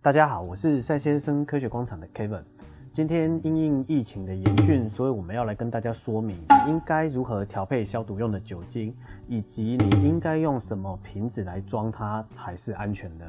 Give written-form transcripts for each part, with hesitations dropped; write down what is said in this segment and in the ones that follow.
大家好，我是赛先生科学工厂的 Kevin。今天因应疫情的严峻，所以我们要来跟大家说明你应该如何调配消毒用的酒精，以及你应该用什么瓶子来装它才是安全的。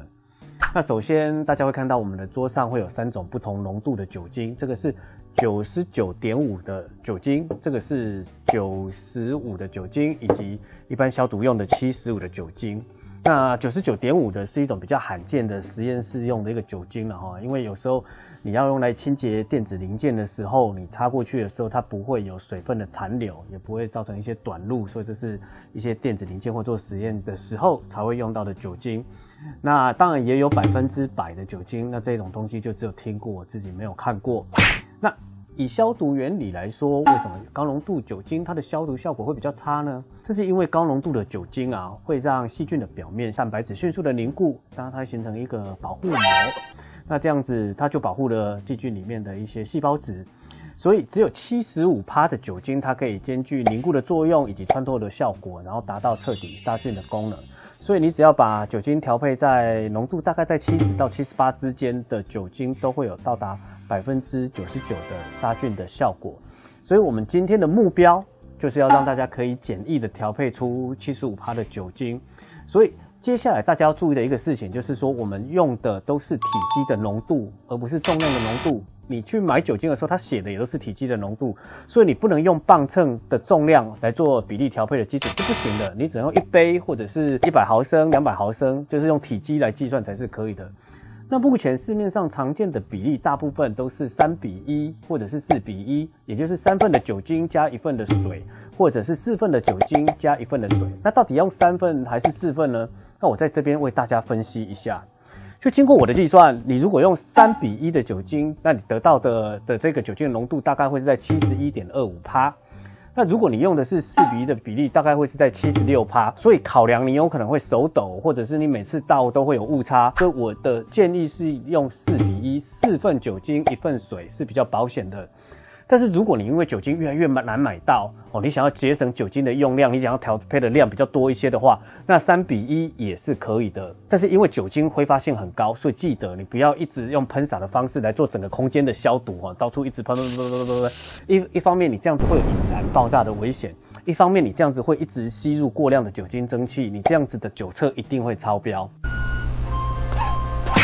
那首先大家会看到我们的桌上会有3种不同浓度的酒精，这个是 99.5 的酒精，这个是95的酒精，以及一般消毒用的75的酒精。那 99.5 的是一种比较罕见的实验室用的一个酒精了哈，因为有时候你要用来清洁电子零件的时候，你插过去的时候，它不会有水分的残留，也不会造成一些短路，所以这是一些电子零件或做实验的时候才会用到的酒精。那当然也有100%的酒精，那这种东西就只有听过，我自己没有看过。那以消毒原理来说，为什么高浓度酒精它的消毒效果会比较差呢？这是因为高浓度的酒精啊，会让细菌的表面蛋白质迅速的凝固，让它形成一个保护膜。那这样子它就保护了细菌里面的一些细胞质。所以只有 75% 的酒精，它可以兼具凝固的作用以及穿透的效果，然后达到彻底杀菌的功能。所以你只要把酒精调配在浓度大概在70到78之间的酒精，都会有到达 99% 的杀菌的效果。所以我们今天的目标就是要让大家可以简易的调配出 75% 的酒精。所以接下来大家要注意的一个事情就是说，我们用的都是体积的浓度，而不是重量的浓度。你去买酒精的时候，它写的也都是体积的浓度，所以你不能用磅秤的重量来做比例调配的基准，是不行的。你只能用1杯或者是100毫升、200毫升，就是用体积来计算才是可以的。那目前市面上常见的比例，大部分都是3:1或者是4:1，也就是3份的酒精加1份的水，或者是4份的酒精加1份的水。那到底用3份还是4份呢？那我在这边为大家分析一下。就经过我的计算，你如果用3:1的酒精，那你得到的这个酒精的浓度大概会是在 71.25%。那如果你用的是4:1的比例，大概会是在 76%。所以考量你有可能会手抖，或者是你每次倒都会有误差，所以我的建议是用4:1， 4份酒精1份水是比较保险的。但是如果你因为酒精越来越难买到你想要节省酒精的用量，你想要调配的量比较多一些的话，那3:1也是可以的。但是因为酒精挥发性很高，所以记得你不要一直用喷洒的方式来做整个空间的消毒到处一直喷。一方面你这样子会有引燃爆炸的危险，一方面你这样子会一直吸入过量的酒精蒸汽，你这样子的酒测一定会超标。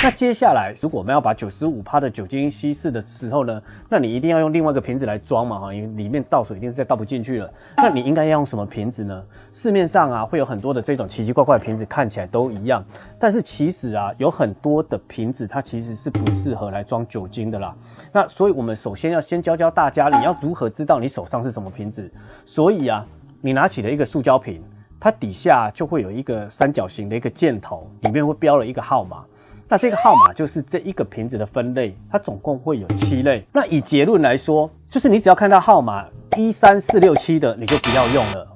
那接下来，如果我们要把 95% 的酒精稀释的时候呢，那你一定要用另外一个瓶子来装嘛，因为里面倒水一定是再倒不进去了。那你应该要用什么瓶子呢？市面上会有很多的这种奇奇怪怪的瓶子，看起来都一样，但是其实有很多的瓶子它其实是不适合来装酒精的啦。那所以我们首先要先教大家，你要如何知道你手上是什么瓶子。所以你拿起了一个塑胶瓶，它底下就会有一个三角形的一个箭头，里面会标了一个号码。那这个号码就是这一个瓶子的分类，它总共会有7类。那以结论来说，就是你只要看到号码13467的，你就不要用了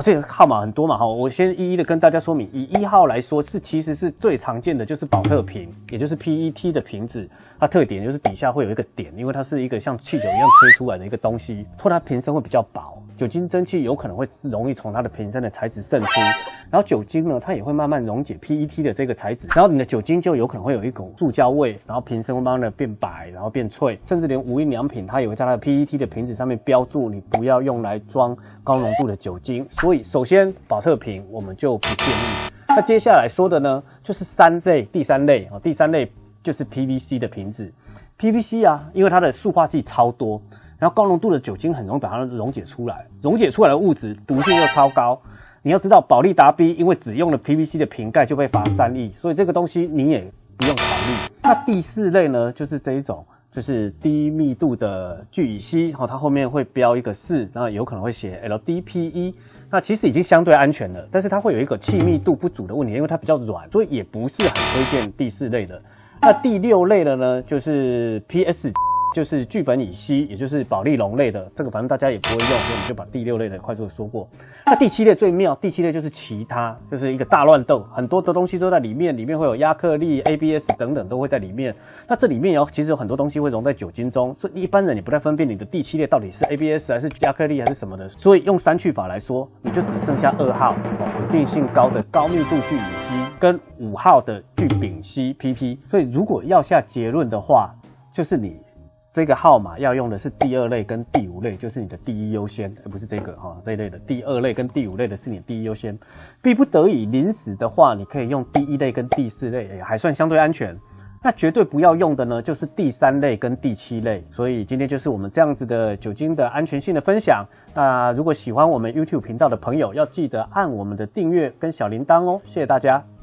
这个号码很多嘛我先一一的跟大家说明。以1号来说，其实是最常见的就是保特瓶，也就是 PET 的瓶子。它特点就是底下会有一个点，因为它是一个像气球一样吹出来的一个东西，它瓶身会比较薄，酒精蒸汽有可能会容易从它的瓶身的材质渗出，然后酒精呢，它也会慢慢溶解 PET 的这个材质，然后你的酒精就有可能会有一股塑胶味，然后瓶身会慢慢的变白，然后变脆，甚至连无印良品它也会在它的 PET 的瓶子上面标注你不要用来装高浓度的酒精。所以首先保特瓶我们就不建议。那接下来说的呢，就是第三类就是 PVC 的瓶子。PVC 因为它的塑化剂超多，然后高浓度的酒精很容易把它溶解出来，溶解出来的物质毒性又超高。你要知道，保利达 B 因为只用了 PVC 的瓶盖就被罚3亿，所以这个东西你也不用考虑。那第4类呢，就是这一种，就是低密度的聚乙烯，它后面会标一个4，然后有可能会写 LDPE。那其实已经相对安全了，但是它会有一个气密度不足的问题，因为它比较软，所以也不是很推荐第4类的。那第6类的呢，就是 PS， 就是聚苯乙烯，也就是保利龙类的，这个反正大家也不会用，所以我们就把第6类的快速的说过。那第7类最妙，第7类就是其他，就是一个大乱斗，很多的东西都在里面会有亚克力、ABS 等等都会在里面。那这里面其实有很多东西会溶在酒精中，所以一般人也不太分辨你的第7类到底是 ABS 还是亚克力还是什么的。所以用删去法来说，你就只剩下2号稳定性高的高密度聚乙烯跟5号的聚丙丙烯 PP。所以如果要下结论的话，就是你这个号码要用的是第2类跟第5类，就是你的第一优先，而不是这个这一类的第2类跟第5类的是你的第一优先。逼不得已临时的话，你可以用第1类跟第4类，也还算相对安全。那绝对不要用的呢，就是第3类跟第7类。所以今天就是我们这样子的酒精的安全性的分享。那如果喜欢我们 YouTube 频道的朋友，要记得按我们的订阅跟小铃铛哦，谢谢大家。